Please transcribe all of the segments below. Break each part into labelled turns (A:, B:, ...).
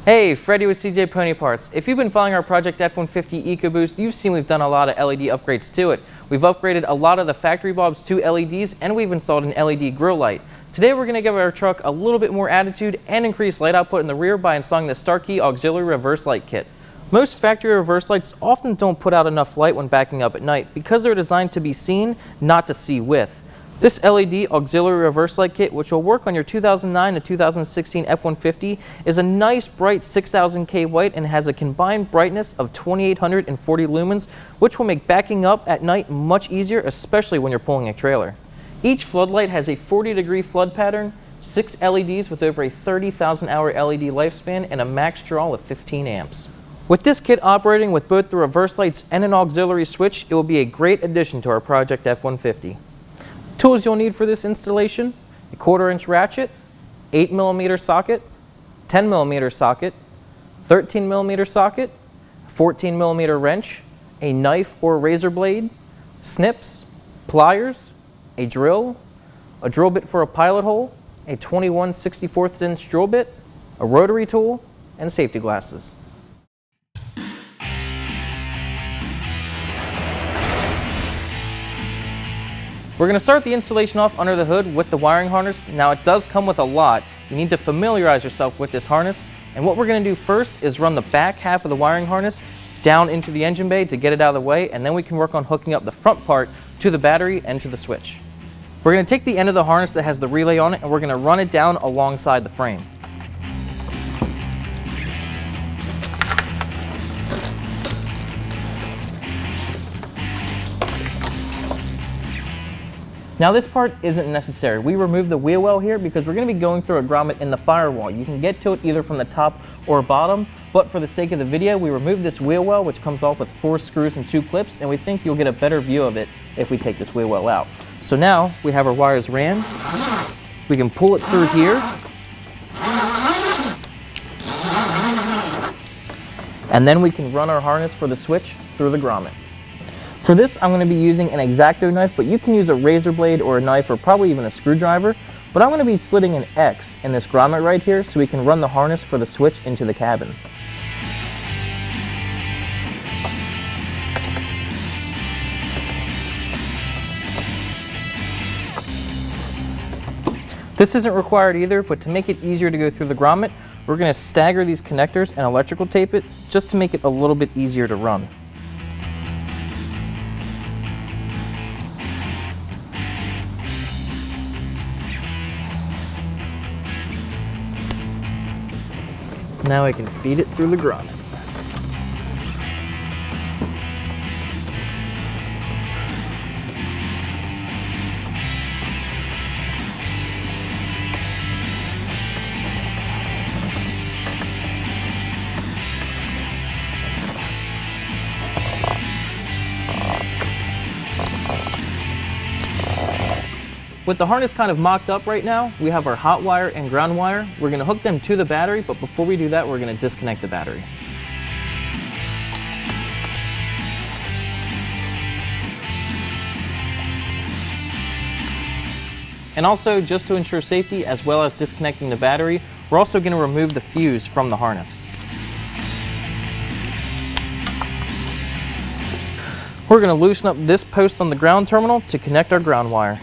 A: Hey, Freddy with CJ Pony Parts. If you've been following our Project F-150 EcoBoost, you've seen we've done a lot of LED upgrades to it. We've upgraded a lot of the factory bulbs to LEDs, and we've installed an LED grill light. Today we're going to give our truck a little bit more attitude and increase light output in the rear by installing the Starkey auxiliary reverse light kit. Most factory reverse lights often don't put out enough light when backing up at night because they're designed to be seen, not to see with. This LED auxiliary reverse light kit, which will work on your 2009 to 2016 F-150, is a nice bright 6000 K white and has a combined brightness of 2840 lumens, which will make backing up at night much easier, especially when you're pulling a trailer. Each floodlight has a 40-degree flood pattern, 6 LEDs with over a 30,000-hour LED lifespan, and a max draw of 15 amps. With this kit operating with both the reverse lights and an auxiliary switch, it will be a great addition to our Project F-150. Tools you'll need for this installation: a 1/4-inch ratchet, 8mm socket, 10mm socket, 13mm socket, 14mm wrench, a knife or razor blade, snips, pliers, a drill bit for a pilot hole, a 21/64" drill bit, a rotary tool, and safety glasses. We're going to start the installation off under the hood with the wiring harness. Now, it does come with a lot. You need to familiarize yourself with this harness, and what we're going to do first is run the back half of the wiring harness down into the engine bay to get it out of the way, and then we can work on hooking up the front part to the battery and to the switch. We're going to take the end of the harness that has the relay on it, and we're going to run it down alongside the frame. Now, this part isn't necessary. We removed the wheel well here because we're going to be going through a grommet in the firewall. You can get to it either from the top or bottom, but for the sake of the video, we removed this wheel well, which comes off with 4 screws and 2 clips, and we think you'll get a better view of it if we take this wheel well out. So now we have our wires ran. We can pull it through here. And then we can run our harness for the switch through the grommet. For this, I'm going to be using an X-Acto knife, but you can use a razor blade or a knife or probably even a screwdriver. But I'm going to be slitting an X in this grommet right here so we can run the harness for the switch into the cabin. This isn't required either, but to make it easier to go through the grommet, we're going to stagger these connectors and electrical tape it just to make it a little bit easier to run. Now I can feed it through the grommet. With the harness kind of mocked up right now, we have our hot wire and ground wire. We're going to hook them to the battery, but before we do that, we're going to disconnect the battery. And also, just to ensure safety, as well as disconnecting the battery, we're also going to remove the fuse from the harness. We're going to loosen up this post on the ground terminal to connect our ground wire.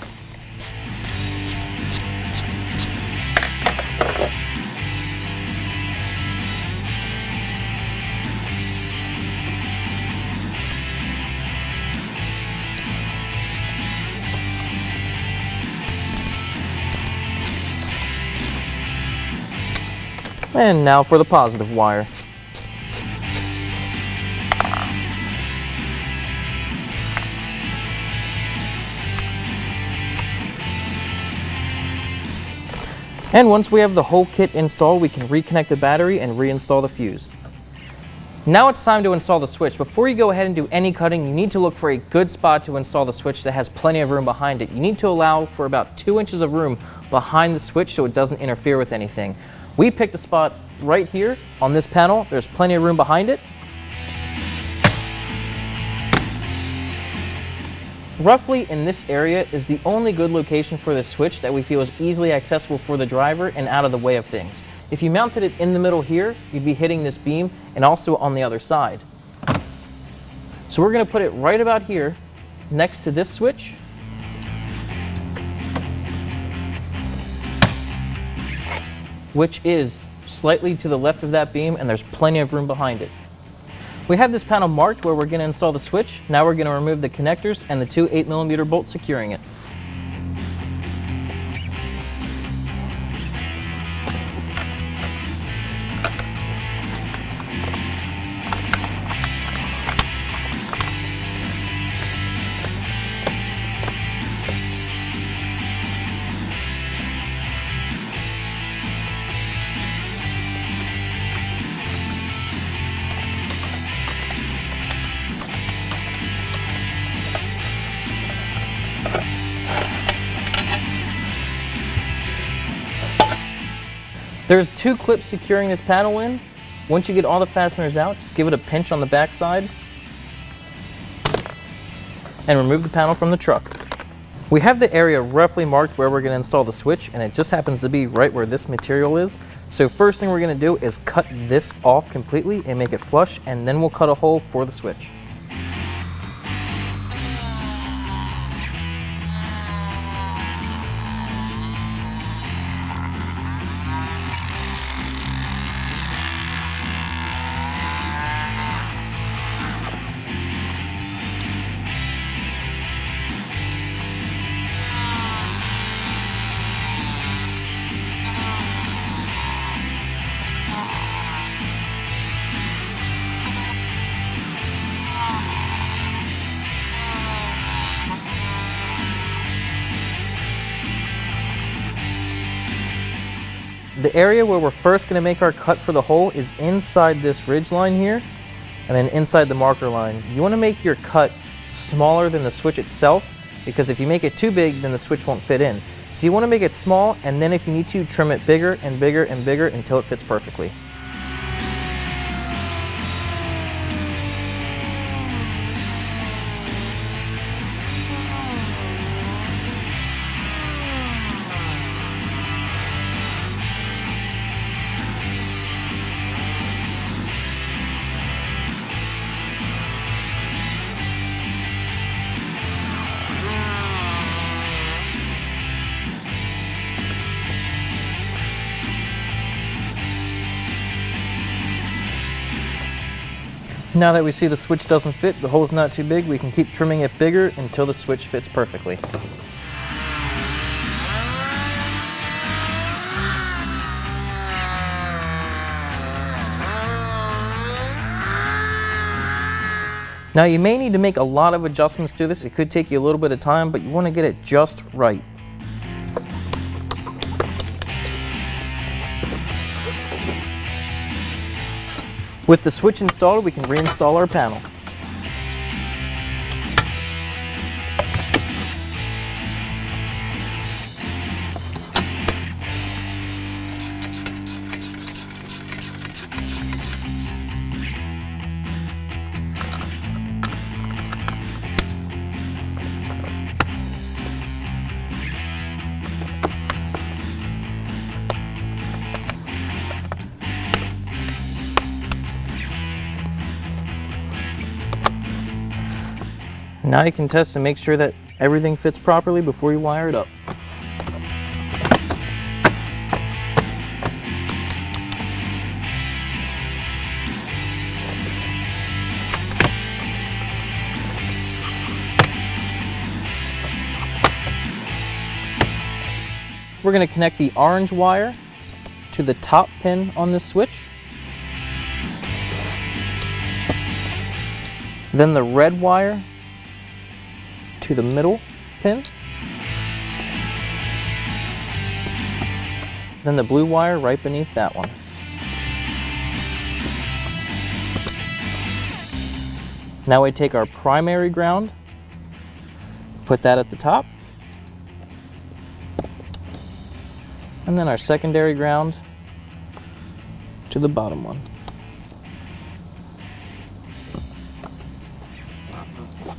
A: And now for the positive wire. And once we have the whole kit installed, we can reconnect the battery and reinstall the fuse. Now it's time to install the switch. Before you go ahead and do any cutting, you need to look for a good spot to install the switch that has plenty of room behind it. You need to allow for about 2 inches of room behind the switch so it doesn't interfere with anything. We picked a spot right here on this panel. There's plenty of room behind it. Roughly in this area is the only good location for this switch that we feel is easily accessible for the driver and out of the way of things. If you mounted it in the middle here, you'd be hitting this beam and also on the other side. So we're going to put it right about here next to this switch. Which is slightly to the left of that beam, and there's plenty of room behind it. We have this panel marked where we're going to install the switch. Now we're going to remove the connectors and the two 8mm bolts securing it. There's two clips securing this panel in. Once you get all the fasteners out, just give it a pinch on the back side and remove the panel from the truck. We have the area roughly marked where we're going to install the switch, and it just happens to be right where this material is. So first thing we're going to do is cut this off completely and make it flush, and then we'll cut a hole for the switch. The area where we're first going to make our cut for the hole is inside this ridge line here, and then inside the marker line. You want to make your cut smaller than the switch itself, because if you make it too big, then the switch won't fit in. So you want to make it small, and then if you need to, trim it bigger and bigger and bigger until it fits perfectly. Now that we see the switch doesn't fit, the hole's not too big, we can keep trimming it bigger until the switch fits perfectly. Now you may need to make a lot of adjustments to this. It could take you a little bit of time, but you want to get it just right. With the switch installed, we can reinstall our panel. Now you can test and make sure that everything fits properly before you wire it up. We're going to connect the orange wire to the top pin on this switch. Then the red wire to the middle pin. Then the blue wire right beneath that one. Now we take our primary ground, put that at the top, and then our secondary ground to the bottom one.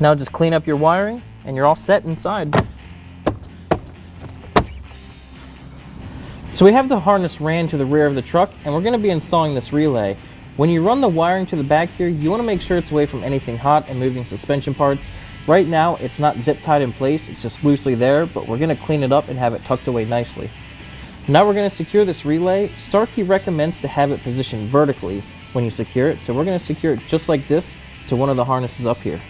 A: Now just clean up your wiring and you're all set inside. So we have the harness ran to the rear of the truck, and we're going to be installing this relay. When you run the wiring to the back here, you want to make sure it's away from anything hot and moving suspension parts. Right now, it's not zip tied in place, it's just loosely there, but we're going to clean it up and have it tucked away nicely. Now we're going to secure this relay. Starkey recommends to have it positioned vertically when you secure it, so we're going to secure it just like this to one of the harnesses up here.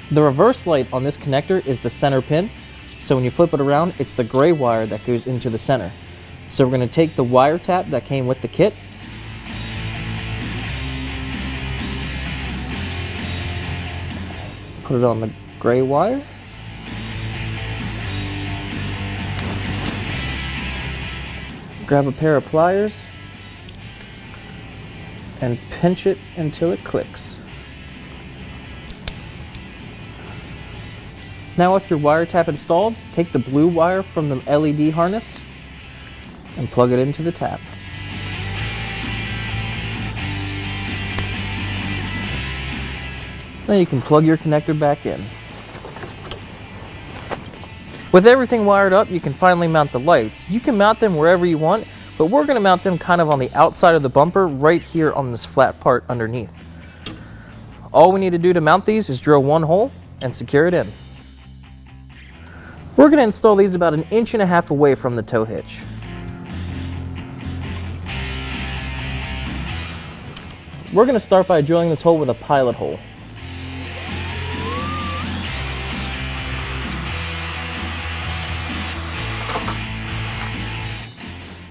A: The reverse light on this connector is the center pin, so when you flip it around, it's the gray wire that goes into the center. So we're going to take the wire tap that came with the kit, put it on the gray wire, grab a pair of pliers, and pinch it until it clicks. Now with your wire tap installed, take the blue wire from the LED harness and plug it into the tap. Then you can plug your connector back in. With everything wired up, you can finally mount the lights. You can mount them wherever you want, but we're going to mount them kind of on the outside of the bumper right here on this flat part underneath. All we need to do to mount these is drill one hole and secure it in. We're going to install these about 1.5 inches away from the tow hitch. We're going to start by drilling this hole with a pilot hole.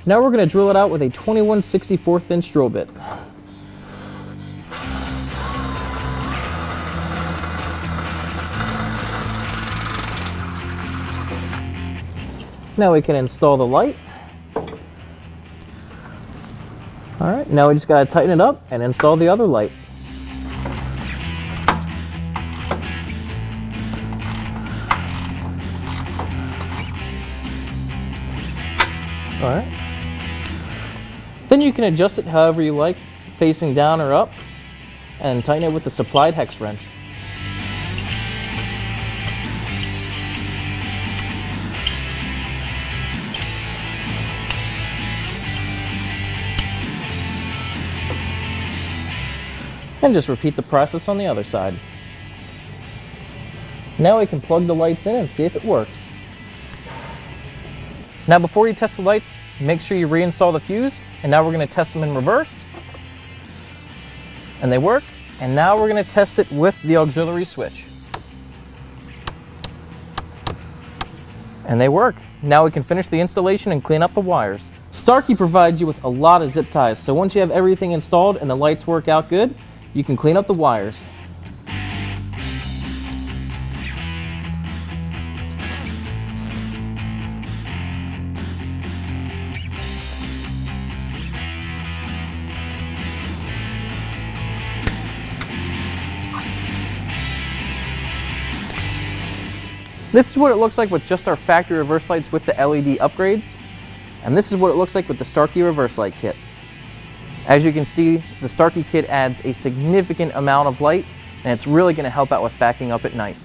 A: Now we're going to drill it out with a 21/64 inch drill bit. Now we can install the light. All right, now we just got to tighten it up and install the other light. All right. Then you can adjust it however you like, facing down or up, and tighten it with the supplied hex wrench. And just repeat the process on the other side. Now we can plug the lights in and see if it works. Now before you test the lights, make sure you reinstall the fuse, and now we're going to test them in reverse. And they work, and now we're going to test it with the auxiliary switch. And they work. Now we can finish the installation and clean up the wires. Starkey provides you with a lot of zip ties, so once you have everything installed and the lights work out good, you can clean up the wires. This is what it looks like with just our factory reverse lights with the LED upgrades. And this is what it looks like with the Starkey reverse light kit. As you can see, the Starkey kit adds a significant amount of light, and it's really going to help out with backing up at night.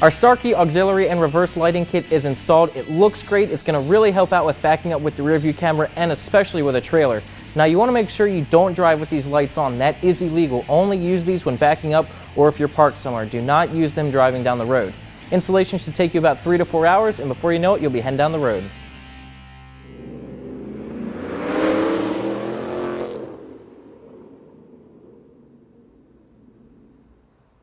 A: Our Starkey auxiliary and reverse lighting kit is installed. It looks great. It's going to really help out with backing up with the rear view camera and especially with a trailer. Now you want to make sure you don't drive with these lights on. That is illegal. Only use these when backing up or if you're parked somewhere. Do not use them driving down the road. Installation should take you about 3 to 4 hours, and before you know it, you'll be heading down the road.